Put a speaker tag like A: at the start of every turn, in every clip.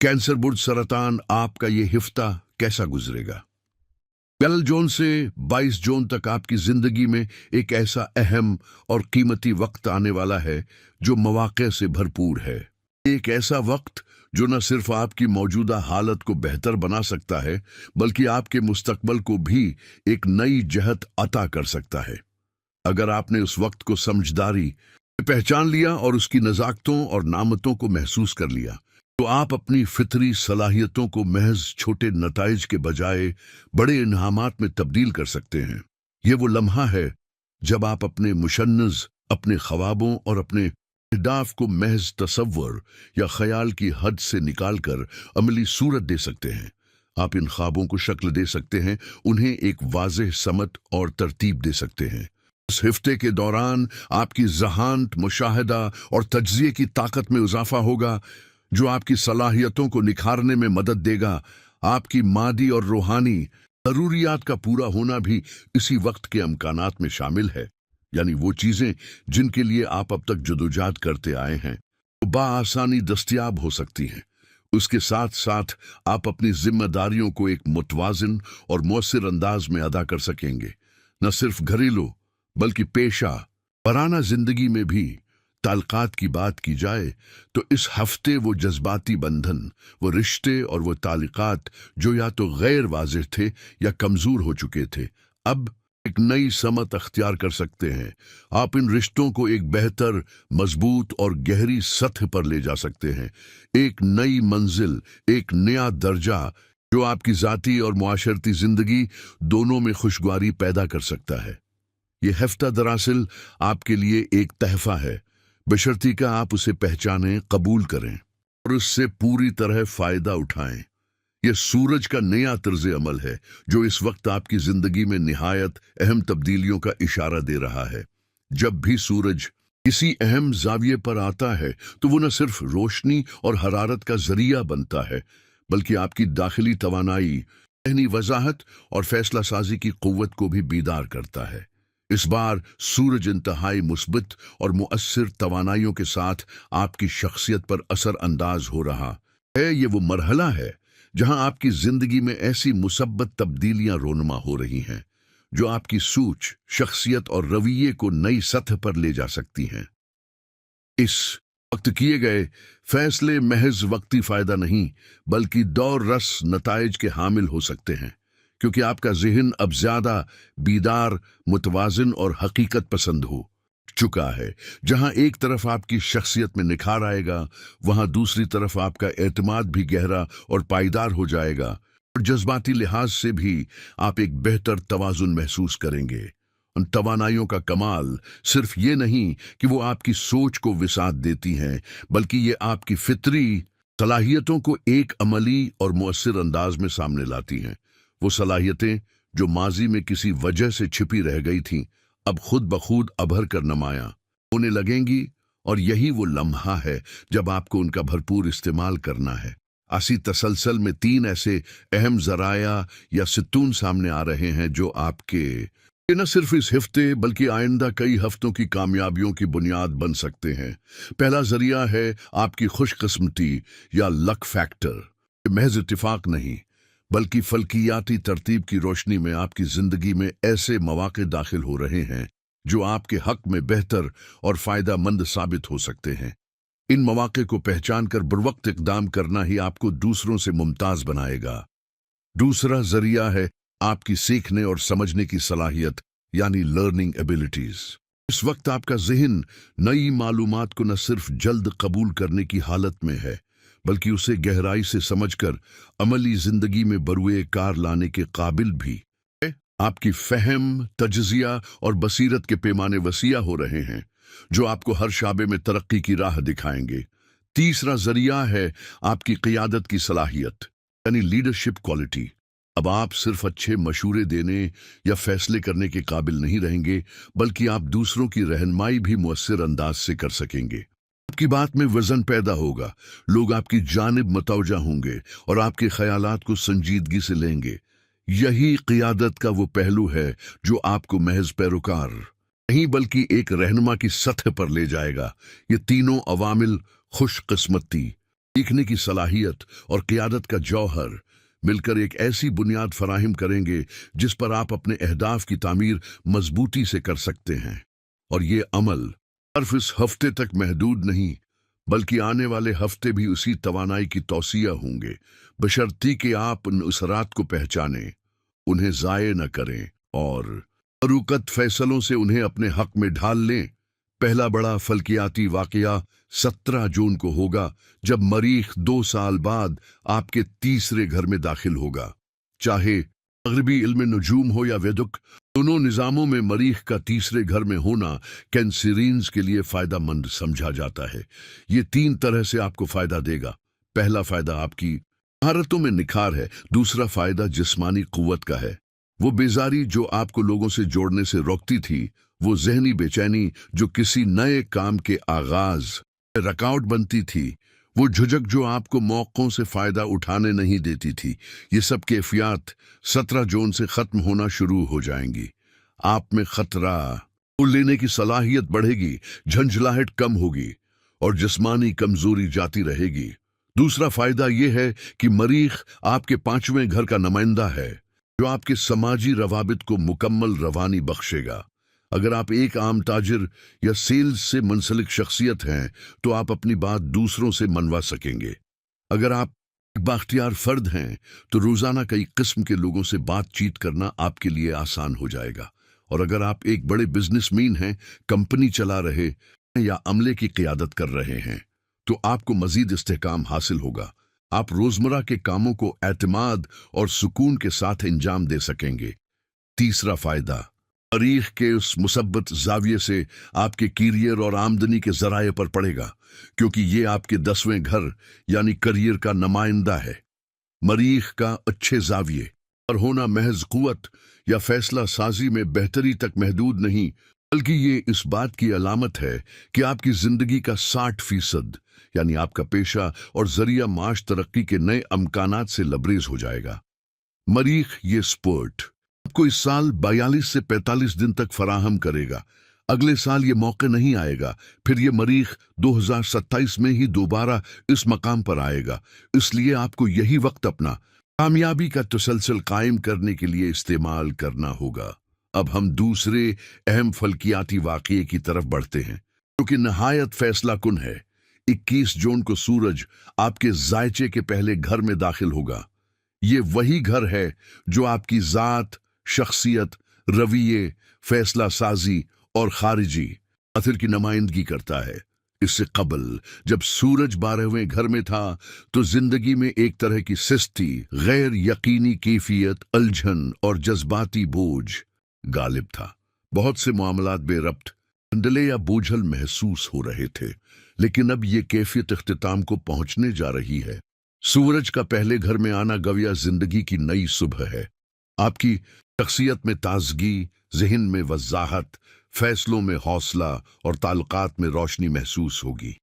A: Cancer बुर्ज सरतान आपका ये हिफ्ता कैसा गुजरेगा। 11 जून से 22 जून तक आपकी जिंदगी में एक ऐसा अहम और कीमती वक्त आने वाला है जो मौके से भरपूर है। एक ऐसा वक्त जो न सिर्फ आपकी मौजूदा हालत को बेहतर बना सकता है बल्कि आपके मुस्तकबल को भी एक नई जहत अता कर सकता है। अगर आपने उस वक्त को समझदारी से पहचान लिया और उसकी नज़ाकतों और नामतों को महसूस कर लिया तो आप अपनी फितरी सलाहियतों को महज छोटे नताइज के बजाय बड़े इनामात में तब्दील कर सकते हैं। ये वो लम्हा है जब आप अपने मुशन्नज़, अपने ख्वाबों और अपने अहदाफ को महज तसव्वुर या ख्याल की हद से निकालकर अमली सूरत दे सकते हैं। आप इन ख्वाबों को शक्ल दे सकते हैं, उन्हें एक वाज़ेह समत और तरतीब दे सकते हैं। इस हफ्ते के दौरान आपकी ज़हानत, मुशाहिदा और तज्ज़िये की ताकत में इजाफा होगा जो आपकी सलाहियतों को निखारने में मदद देगा। आपकी मादी और रूहानी ज़रूरियात का पूरा होना भी इसी वक्त के इम्कानात में शामिल है, यानी वो चीज़ें जिनके लिए आप अब तक जदोजहद करते आए हैं वो बआसानी दस्तयाब हो सकती हैं। उसके साथ साथ आप अपनी जिम्मेदारियों को एक मुतवाज़िन और मौसर अंदाज में अदा कर सकेंगे। न सिर्फ घरेलू बल्कि पेशा वराना जिंदगी में भी। ताल्लुकात की बात की जाए तो इस हफ्ते वो जज्बाती बंधन, वो रिश्ते और वो ताल्लुकात जो या तो गैर वाज़ेह थे या कमज़ोर हो चुके थे, अब एक नई समत अख्तियार कर सकते हैं। आप इन रिश्तों को एक बेहतर, मजबूत और गहरी सतह पर ले जा सकते हैं। एक नई मंजिल, एक नया दर्जा जो आपकी ज़ाती और मुआशरती ज़िंदगी दोनों में खुशगवारी पैदा कर सकता है। ये हफ्ता दरअसल आपके लिए एक तहफ़ा है, बशर्ती का आप उसे पहचानें, कबूल करें और उससे पूरी तरह फ़ायदा उठाएं। यह सूरज का नया तर्ज अमल है जो इस वक्त आपकी ज़िंदगी में निहायत अहम तब्दीलियों का इशारा दे रहा है। जब भी सूरज किसी अहम ज़ाविये पर आता है तो वो न सिर्फ रोशनी और हरारत का ज़रिया बनता है बल्कि आपकी दाखिली तवानाई, ज़हनी वजाहत और फैसला साजी की क़ुव्वत को भी बीदार करता है। इस बार सूरज इंतहाई मुस्बित और मुअस्सिर तवानाइयों के साथ आपकी शख्सियत पर असर अंदाज हो रहा है। ये वो मरहला है जहां आपकी जिंदगी में ऐसी मुसब्बत तब्दीलियां रोनमा हो रही हैं जो आपकी सूझ, शख्सियत और रवैये को नई सतह पर ले जा सकती हैं। इस वक्त किए गए फैसले महज वक्ती फायदा नहीं बल्कि दौर रस नताइज के हामिल हो सकते हैं, क्योंकि आपका ज़हन अब ज़्यादा बीदार, मुतवाज़िन और हकीकत पसंद हो चुका है। जहां एक तरफ आपकी शख्सियत में निखार आएगा वहां दूसरी तरफ आपका एतमाद भी गहरा और पायदार हो जाएगा और जज्बाती लिहाज से भी आप एक बेहतर तवाज़ुन महसूस करेंगे। उन तवानाइयों का कमाल सिर्फ ये नहीं कि वो आपकी सोच को विसात देती हैं बल्कि ये आपकी फितरी सलाहियतों को एक अमली और मुअस्सिर अंदाज में सामने लाती हैं। वो सलाहियतें जो माजी में किसी वजह से छिपी रह गई थीं अब खुद बखुद अभर कर नुमायां होने लगेंगी और यही वो लम्हा है जब आपको उनका भरपूर इस्तेमाल करना है। आसी तसलसल में 3 ऐसे अहम ज़राया या सितून सामने आ रहे हैं जो आपके न सिर्फ इस हफ्ते बल्कि आइंदा कई हफ्तों की कामयाबियों की बुनियाद बन सकते हैं। पहला ज़रिया है आपकी खुशकिस्मती या लक फैक्टर। महज इत्तिफाक नहीं बल्कि फल्कियाती तरतीब की रोशनी में आपकी ज़िंदगी में ऐसे मौके दाखिल हो रहे हैं जो आपके हक में बेहतर और फ़ायदा मंद साबित हो सकते हैं। इन मौके को पहचान कर बरवक्त इक़दाम करना ही आपको दूसरों से मुमताज़ बनाएगा। दूसरा ज़रिया है आपकी सीखने और समझने की सलाहियत यानी लर्निंग एबिलिटीज़। इस वक्त आपका ज़हन नई मालूमात को न सिर्फ जल्द कबूल करने की हालत में है बल्कि उसे गहराई से समझकर अमली जिंदगी में बरुए कार लाने के काबिल भी है। आपकी फहम, तज्ज़िया और बसीरत के पैमाने वसिया हो रहे हैं जो आपको हर शाबे में तरक्की की राह दिखाएंगे। तीसरा जरिया है आपकी क़ियादत की सलाहियत यानी लीडरशिप क्वालिटी। अब आप सिर्फ अच्छे मशूरे देने या फैसले करने के काबिल नहीं रहेंगे बल्कि आप दूसरों की रहनुमाई भी मुअस्सिर अंदाज से कर सकेंगे। आपकी बात में वजन पैदा होगा, लोग आपकी जानिब मतवज्जा होंगे और आपके ख्यालात को संजीदगी से लेंगे। यही क़ियादत का वो पहलू है जो आपको महज पैरोकार नहीं बल्कि एक रहनुमा की सतह पर ले जाएगा। ये तीनों अवामिल खुशकिस्मती, सीखने की सलाहियत और क़ियादत का जौहर मिलकर एक ऐसी बुनियाद फराहम करेंगे जिस पर आप अपने अहदाफ की तामीर मजबूती से कर सकते हैं। और ये अमल सिर्फ इस हफ्ते तक महदूद नहीं, बल्कि आने वाले हफ्ते भी उसी तवानाई की तौसिया होंगे, बशर्ती कि आप उन उसरात को पहचानें, उन्हें ज़ाये न करें और फरूकत फैसलों से उन्हें अपने हक में ढाल लें। पहला बड़ा फल्कियाती वाकया 17 जून को होगा, जब मरीख 2 साल बाद आपके तीसरे घर में दाखिल होगा। चाहे मगरबी इल्म नजूम हो या वेदुक, दोनों निज़ामों में मरीख का तीसरे घर में होना कैंसरीन्स के लिए फ़ायदा मंद समझा जाता है। ये 3 तरह से आपको फ़ायदा देगा। पहला फ़ायदा आपकी महारतों में निखार है, दूसरा फ़ायदा जिस्मानी क़ुव्वत का है। वो बेजारी जो आपको लोगों से जोड़ने से रोकती थी, वो ज़हनी बेचैनी जो किसी नए काम के आगाज़ रकावट बनती थी, वो झुझक जो आपको मौक़ों से फ़ायदा उठाने नहीं देती थी, ये सब कैफियत 17 जून से ख़त्म होना शुरू हो जाएंगी। आप में ख़तरा लेने की सलाहियत बढ़ेगी, झंझलाहट कम होगी और जिस्मानी कमज़ोरी जाती रहेगी। दूसरा फ़ायदा ये है कि मरीख आपके 5वें घर का नुमाइंदा है, जो आपके समाजी रवाबित को मुकम्मल रवानी बख्शेगा। अगर आप एक आम ताजिर या सेल्स से मुंसलिक शख्सियत हैं, तो आप अपनी बात दूसरों से मनवा सकेंगे। अगर आप एक बाख्तियार फर्द हैं, तो रोज़ाना कई किस्म के लोगों से बातचीत करना आपके लिए आसान हो जाएगा। और अगर आप एक बड़े बिजनेसमैन हैं, कंपनी चला रहे हैं या अमले की क़ियादत कर रहे हैं, तो आपको मज़ीद इस्तेहकाम हासिल होगा। आप रोज़मर्रा के कामों को एतमाद और सुकून के साथ इंजाम दे सकेंगे। तीसरा फ़ायदा मरीख के उस मुसब्बत ज़ाविये से आपके करियर और आमदनी के ज़राए पर पड़ेगा, क्योंकि ये आपके 10वें घर यानी करियर का नुमाइंदा है। मरीख का अच्छे ज़ाविये पर होना महज क़ुव्वत या फ़ैसला साजी में बेहतरी तक महदूद नहीं, बल्कि ये इस बात की अलामत है कि आपकी ज़िंदगी का 60% यानी आपका पेशा और ज़रिया माश तरक्की के नए अमकानात से लबरेज हो जाएगा। मरीख ये स्पोर्ट आपको इस साल 42 से 45 दिन तक फराहम करेगा। अगले साल ये मौका नहीं आएगा, फिर ये मरीख 2027 में ही दोबारा इस मकाम पर आएगा। इसलिए आपको यही वक्त अपना कामयाबी का तसलसल कायम करने के लिए इस्तेमाल करना होगा। अब हम दूसरे अहम फल्कियाती वाक़ये की तरफ बढ़ते हैं, जो कि नहायत फैसला कुन है। 21 जून को सूरज आपके ज़ायचे के पहले घर में दाखिल होगा। ये वही घर है जो आपकी ज़ात, शख्सियत, रवैये, फैसला साजी और खारिजी अथर की नुमाइंदगी करता है। इससे कबल जब सूरज 12वें घर में था, तो जिंदगी में एक तरह की सिस्ती, गैर यकीनी कैफियत, उलझन और जज्बाती बोझ गालिब था। बहुत से मामलात बेरब्त, धुंधले या बोझल महसूस हो रहे थे, लेकिन अब ये कैफियत इख्तिताम को पहुंचने जा रही है। सूरज का पहले घर में आना गविया जिंदगी की नई सुबह है। आपकी शख्सियत में ताजगी, जहन में वज़ाहत, फैसलों में हौसला और ताल्लुकात में रोशनी महसूस होगी।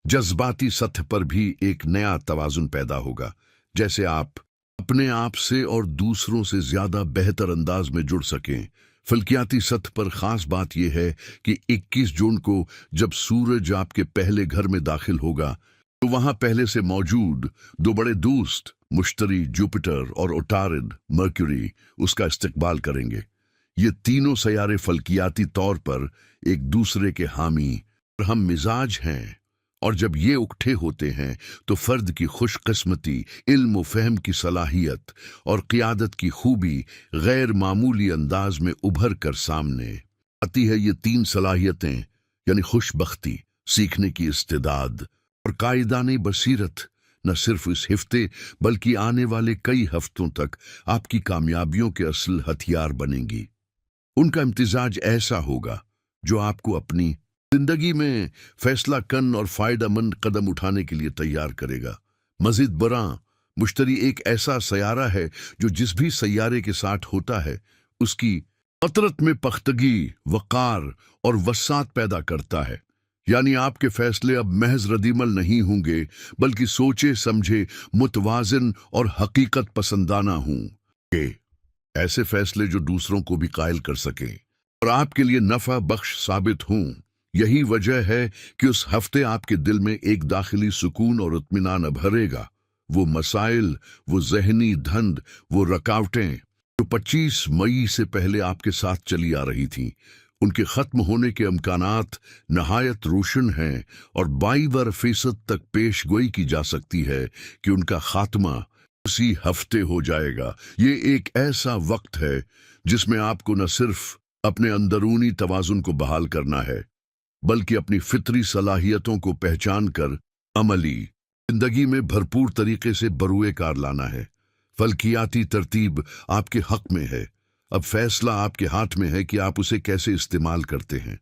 A: जज्बाती सतह पर भी एक नया तवाज़ुन पैदा होगा, जैसे आप अपने आप से और दूसरों से ज़्यादा बेहतर अंदाज में जुड़ सकें। फल्कियाती सतह पर ख़ास बात यह है कि 21 जून को जब सूरज आपके पहले घर में दाखिल होगा, तो वहाँ पहले से मौजूद 2 बड़े दोस्त मुश्तरी, जुपिटर और उतारिड मर्क्यूरी उसका इस्तकबाल करेंगे। ये तीनों सयारे फल्कियाती तौर पर एक दूसरे के हामी और हम मिजाज हैं, और जब ये इकट्ठे होते हैं तो फर्द की खुशकिस्मती, इल्म व फहम की सलाहियत और क़ियादत की खूबी गैर मामूली अंदाज में उभर कर सामने आती है। ये 3 सलाहियतें यानी खुशबख्ती, सीखने की इस्तेदाद और कायदाने बसीरत न सिर्फ इस हफ्ते बल्कि आने वाले कई हफ्तों तक आपकी कामयाबियों के असल हथियार बनेंगी। उनका इम्तिजाज ऐसा होगा जो आपको अपनी जिंदगी में फैसला कन और फायदेमंद कदम उठाने के लिए तैयार करेगा। मजीद बरा मुश्तरी एक ऐसा सयारा है जो जिस भी सयारे के साथ होता है उसकी फतरत में पख्तगी, वक़ार और वसात पैदा करता है। यानी आपके फैसले अब महज रदीमल नहीं होंगे, बल्कि सोचे समझे, मुतवाज़िन और हकीकत पसंदाना होंगे। ऐसे फैसले जो दूसरों को भी कायल कर सकें और आपके लिए नफ़ा बख्श साबित हों। यही वजह है कि उस हफ्ते आपके दिल में एक दाखिली सुकून और इत्मीनान भरेगा रहेगा। वो मसाइल, वो जहनी धंध, वो रकावटें जो 25 मई से पहले आपके साथ चली आ रही थीं, उनके खत्म होने के इम्कानात नहायत रोशन हैं और 22% तक पेश गोई की जा सकती है कि उनका खात्मा उसी हफ्ते हो जाएगा। ये एक ऐसा वक्त है जिसमें आपको न सिर्फ अपने अंदरूनी तवाजुन को बहाल करना है, बल्कि अपनी फितरी सलाहियतों को पहचान कर अमली जिंदगी में भरपूर तरीके से बरूए कार लाना है। फल्कियाती तरतीब आपके हक में है। अब फैसला आपके हाथ में है कि आप उसे कैसे इस्तेमाल करते हैं।